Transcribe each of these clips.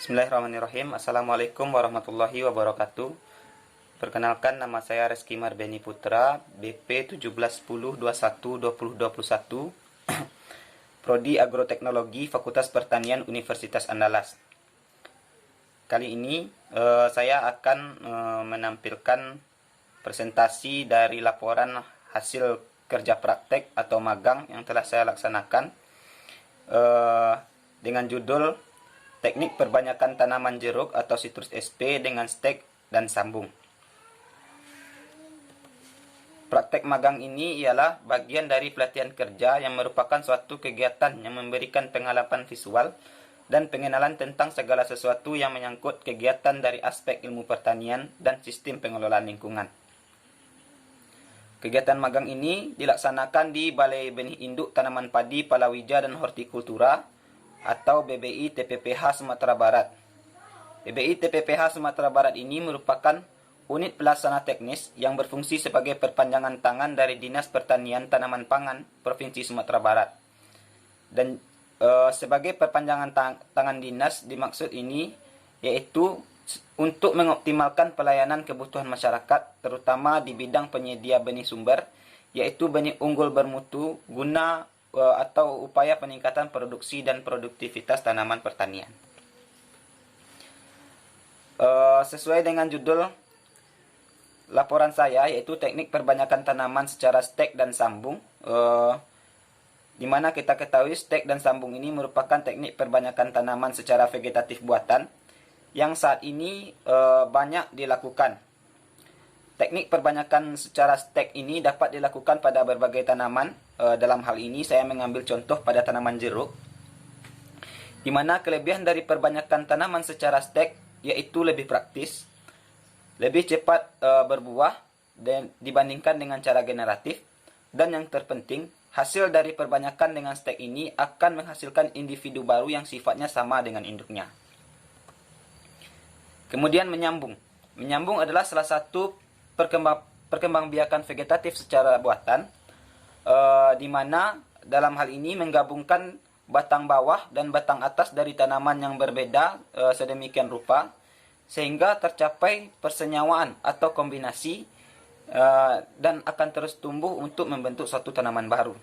Bismillahirrahmanirrahim. Assalamualaikum warahmatullahi wabarakatuh. Perkenalkan, nama saya Reski Marbeni Putra, BP 1710212021, Prodi Agroteknologi Fakultas Pertanian Universitas Andalas. Kali ini saya akan menampilkan presentasi dari laporan hasil kerja praktek atau magang yang telah saya laksanakan dengan judul Teknik Perbanyakan Tanaman Jeruk atau Citrus SP dengan stek dan sambung. Praktek magang ini ialah bagian dari pelatihan kerja yang merupakan suatu kegiatan yang memberikan pengalaman visual dan pengenalan tentang segala sesuatu yang menyangkut kegiatan dari aspek ilmu pertanian dan sistem pengelolaan lingkungan. Kegiatan magang ini dilaksanakan di Balai Benih Induk Tanaman Padi Palawija dan Hortikultura atau BBI TPPH Sumatera Barat. BBI TPPH Sumatera Barat ini merupakan unit pelaksana teknis yang berfungsi sebagai perpanjangan tangan dari Dinas Pertanian Tanaman Pangan Provinsi Sumatera Barat. Dan sebagai perpanjangan tangan dinas dimaksud ini yaitu untuk mengoptimalkan pelayanan kebutuhan masyarakat terutama di bidang penyedia benih sumber, yaitu benih unggul bermutu guna atau upaya peningkatan produksi dan produktivitas tanaman pertanian. Sesuai dengan judul laporan saya, yaitu teknik perbanyakan tanaman secara stek dan sambung, di mana kita ketahui stek dan sambung ini merupakan teknik perbanyakan tanaman secara vegetatif buatan yang saat ini banyak dilakukan. Teknik perbanyakan secara stek ini dapat dilakukan pada berbagai tanaman. Dalam hal ini saya mengambil contoh pada tanaman jeruk, di mana kelebihan dari perbanyakan tanaman secara stek yaitu lebih praktis, lebih cepat berbuah dan dibandingkan dengan cara generatif, dan yang terpenting hasil dari perbanyakan dengan stek ini akan menghasilkan individu baru yang sifatnya sama dengan induknya. Kemudian menyambung. Menyambung adalah salah satu perkembangbiakan vegetatif secara buatan, di mana dalam hal ini menggabungkan batang bawah dan batang atas dari tanaman yang berbeda sedemikian rupa sehingga tercapai persenyawaan atau kombinasi dan akan terus tumbuh untuk membentuk suatu tanaman baru.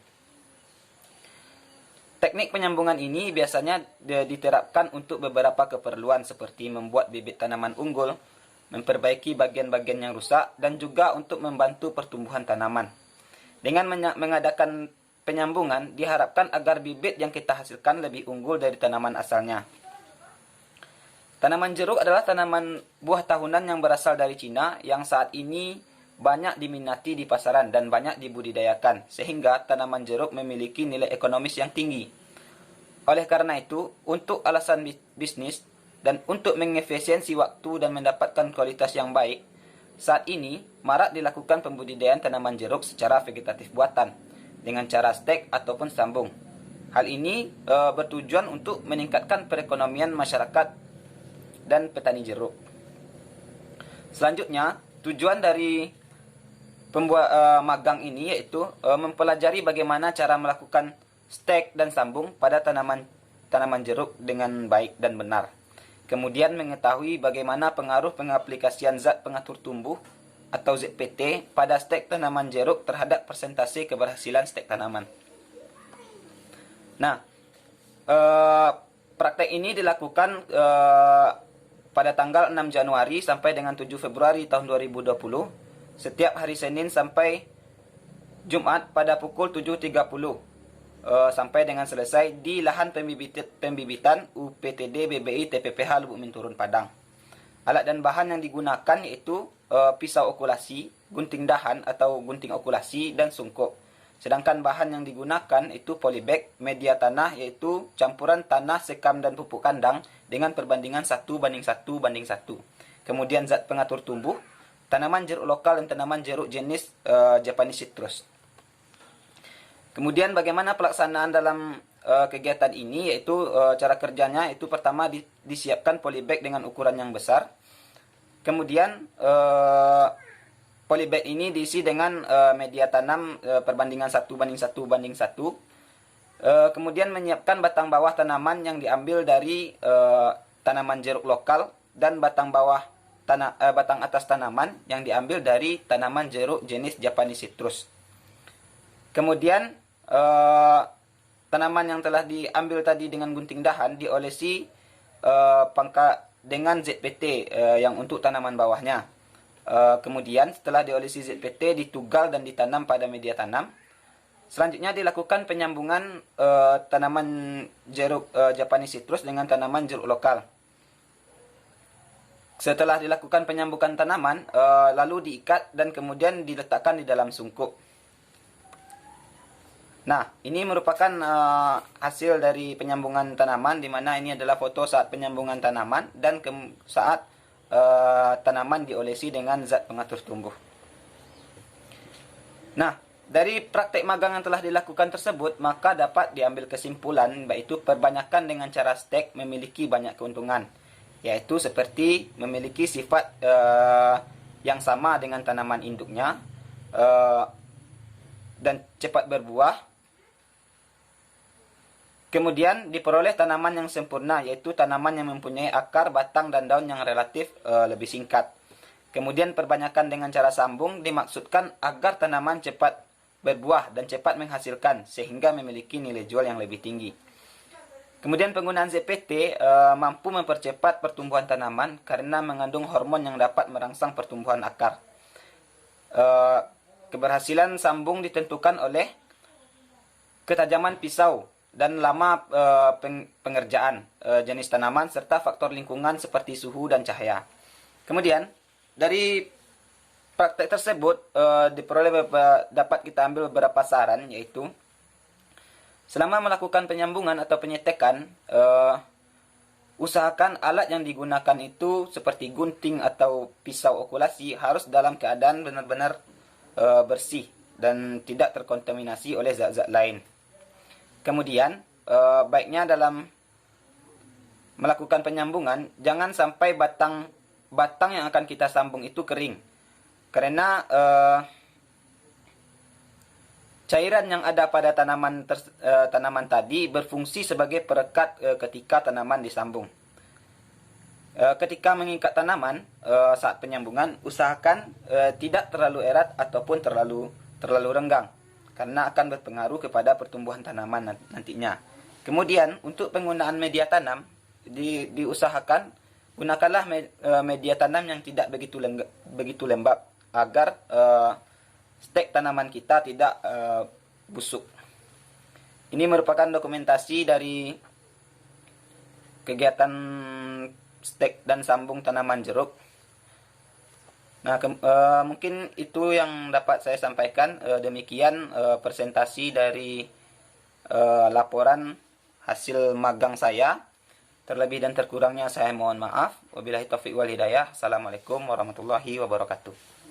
Teknik penyambungan ini biasanya diterapkan untuk beberapa keperluan seperti membuat bibit tanaman unggul, memperbaiki bagian-bagian yang rusak, dan juga untuk membantu pertumbuhan tanaman. Dengan mengadakan penyambungan, diharapkan agar bibit yang kita hasilkan lebih unggul dari tanaman asalnya. Tanaman jeruk adalah tanaman buah tahunan yang berasal dari Cina yang saat ini banyak diminati di pasaran dan banyak dibudidayakan, sehingga tanaman jeruk memiliki nilai ekonomis yang tinggi. Oleh karena itu, untuk alasan bisnis dan untuk mengefisiensi waktu dan mendapatkan kualitas yang baik, saat ini marak dilakukan pembudidayaan tanaman jeruk secara vegetatif buatan dengan cara stek ataupun sambung. Hal ini bertujuan untuk meningkatkan perekonomian masyarakat dan petani jeruk. Selanjutnya, tujuan dari magang ini yaitu mempelajari bagaimana cara melakukan stek dan sambung pada tanaman jeruk dengan baik dan benar. Kemudian mengetahui bagaimana pengaruh pengaplikasian zat pengatur tumbuh atau ZPT pada stek tanaman jeruk terhadap persentase keberhasilan stek tanaman. Nah, praktek ini dilakukan pada tanggal 6 Januari sampai dengan 7 Februari tahun 2020, setiap hari Senin sampai Jumat pada pukul 7.30. Sampai dengan selesai di lahan pembibitan UPTD BBI TPPH Lubuk Minturun Padang. Alat dan bahan yang digunakan yaitu pisau okulasi, gunting dahan atau gunting okulasi, dan sungkup. Sedangkan bahan yang digunakan itu polybag, media tanah yaitu campuran tanah, sekam, dan pupuk kandang dengan perbandingan 1:1:1. Kemudian zat pengatur tumbuh, tanaman jeruk lokal dan tanaman jeruk jenis Japanese citrus. Kemudian bagaimana pelaksanaan dalam kegiatan ini, yaitu cara kerjanya itu pertama disiapkan polybag dengan ukuran yang besar. Kemudian polybag ini diisi dengan media tanam perbandingan 1:1:1. Kemudian menyiapkan batang bawah tanaman yang diambil dari tanaman jeruk lokal dan batang atas tanaman yang diambil dari tanaman jeruk jenis Japanese citrus. Kemudian tanaman yang telah diambil tadi dengan gunting dahan diolesi dengan ZPT yang untuk tanaman bawahnya. Kemudian setelah diolesi ZPT ditugal dan ditanam pada media tanam. Selanjutnya dilakukan penyambungan tanaman jeruk Japanese citrus dengan tanaman jeruk lokal. Setelah dilakukan penyambukan tanaman, lalu diikat dan kemudian diletakkan di dalam sungkup. Nah, ini merupakan hasil dari penyambungan tanaman, di mana ini adalah foto saat penyambungan tanaman dan saat tanaman diolesi dengan zat pengatur tumbuh. Nah, dari praktek magang yang telah dilakukan tersebut, maka dapat diambil kesimpulan, yaitu perbanyakan dengan cara stek memiliki banyak keuntungan, yaitu seperti memiliki sifat yang sama dengan tanaman induknya dan cepat berbuah. Kemudian diperoleh tanaman yang sempurna, yaitu tanaman yang mempunyai akar, batang, dan daun yang relatif lebih singkat. Kemudian perbanyakan dengan cara sambung dimaksudkan agar tanaman cepat berbuah dan cepat menghasilkan, sehingga memiliki nilai jual yang lebih tinggi. Kemudian penggunaan ZPT mampu mempercepat pertumbuhan tanaman karena mengandung hormon yang dapat merangsang pertumbuhan akar. Keberhasilan sambung ditentukan oleh ketajaman pisau dan lama pengerjaan jenis tanaman serta faktor lingkungan seperti suhu dan cahaya. Kemudian dari praktek tersebut dapat kita ambil beberapa saran, yaitu selama melakukan penyambungan atau penyetekan, usahakan alat yang digunakan itu seperti gunting atau pisau okulasi harus dalam keadaan benar-benar bersih dan tidak terkontaminasi oleh zat-zat lain. Kemudian, baiknya dalam melakukan penyambungan, jangan sampai batang yang akan kita sambung itu kering. Karena cairan yang ada pada tanaman tadi berfungsi sebagai perekat ketika tanaman disambung. Ketika mengikat tanaman saat penyambungan, usahakan tidak terlalu erat ataupun terlalu renggang, karena akan berpengaruh kepada pertumbuhan tanaman nantinya. Kemudian untuk penggunaan media tanam diusahakan gunakanlah media tanam yang tidak begitu lembab agar stek tanaman kita tidak busuk. Ini merupakan dokumentasi dari kegiatan stek dan sambung tanaman jeruk. Nah, mungkin itu yang dapat saya sampaikan. Demikian presentasi dari laporan hasil magang saya. Terlebih dan terkurangnya saya mohon maaf. Wabillahi taufiq wal hidayah. Assalamualaikum warahmatullahi wabarakatuh.